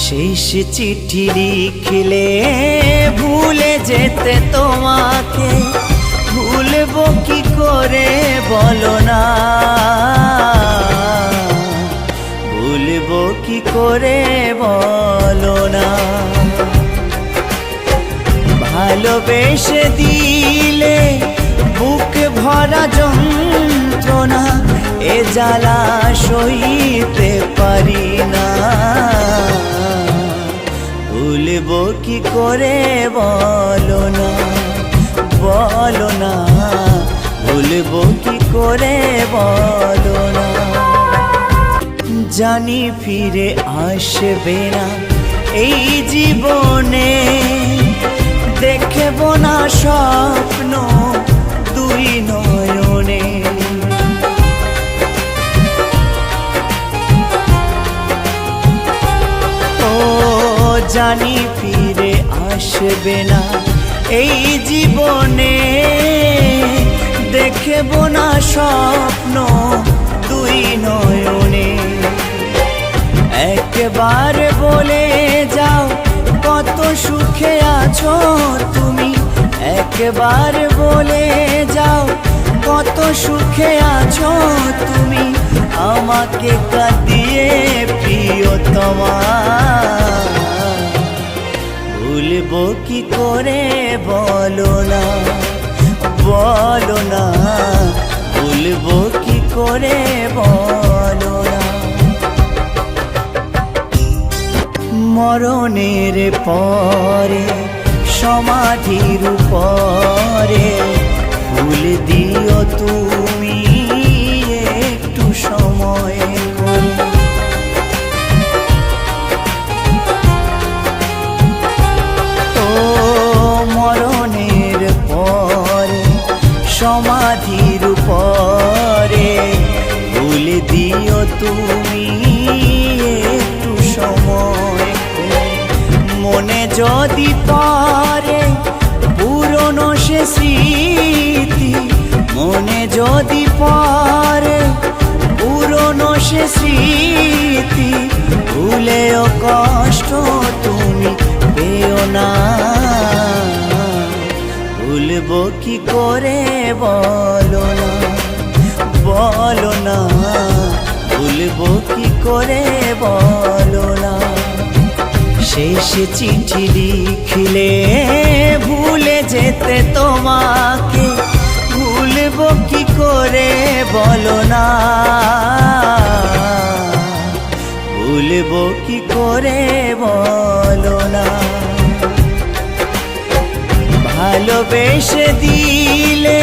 শেষ চিঠি লিখলে ভুলে যেতে তোমাকে, ভুলবো কি করে বলো না, ভুলবো কি করে বলো না। ভালোবেসে দিলে বুক ভরা যন্ত্রণা, এ জ্বালা সইতে পারি না, ভুলবো কি করে বলো না, বলো না, ভুলবো কি করে বলো না। জানি ফিরে আসবে না এই জীবনে, দেখব না স্বপ্ন দুই নয়নে। ও জানি ফিরে আসবে না এই জীবনে, দেখব না স্বপ্ন দুই নয়নে। একবার বলে যাও কত সুখে আছো তুমি, একবার বলে যাও কত সুখে আছো তুমি, আমাকে কাঁদিয়ে প্রিয়তমা, ভুলবো কি করে বলো না, বলো না, ভুলবো কি করে বলো না। মরণের পরে সমাধির উপরে ফুল দিও তুমি একটু সময় করে। ও মরণের পরে সমাধির উপরে ফুল দিও তুমি একটু সময়। মনে যদি পড়ে পুরনো সে স্মৃতি, মনে যদি পড়ে পুরনো সে স্মৃতি, ভুলেও কষ্ট তুমি পেও না, ভুলবো কি করে বলো না, বলো না, ভুলবো কি করে বলো না। শেষ চিঠি লিখলে ভুলে যেতে তোমাকে, ভুলবো কি করে বলো না, ভুলবো কি করে বলো না। ভালোবেসে দিলে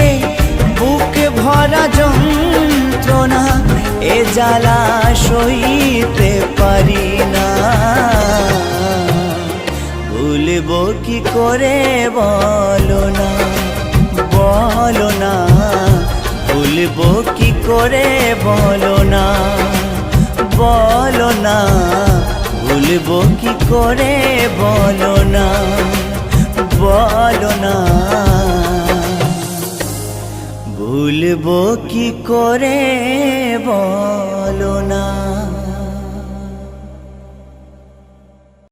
বুক ভরা যন্ত্রণা, এ জ্বালা সইতে পারি না, ভুলবো কি করে বলো না, বলো না, ভুলবো কি করে বলো না, বলো না, ভুলবো কি করে বলো না, বলো না, ভুলবো কি করে বলো না।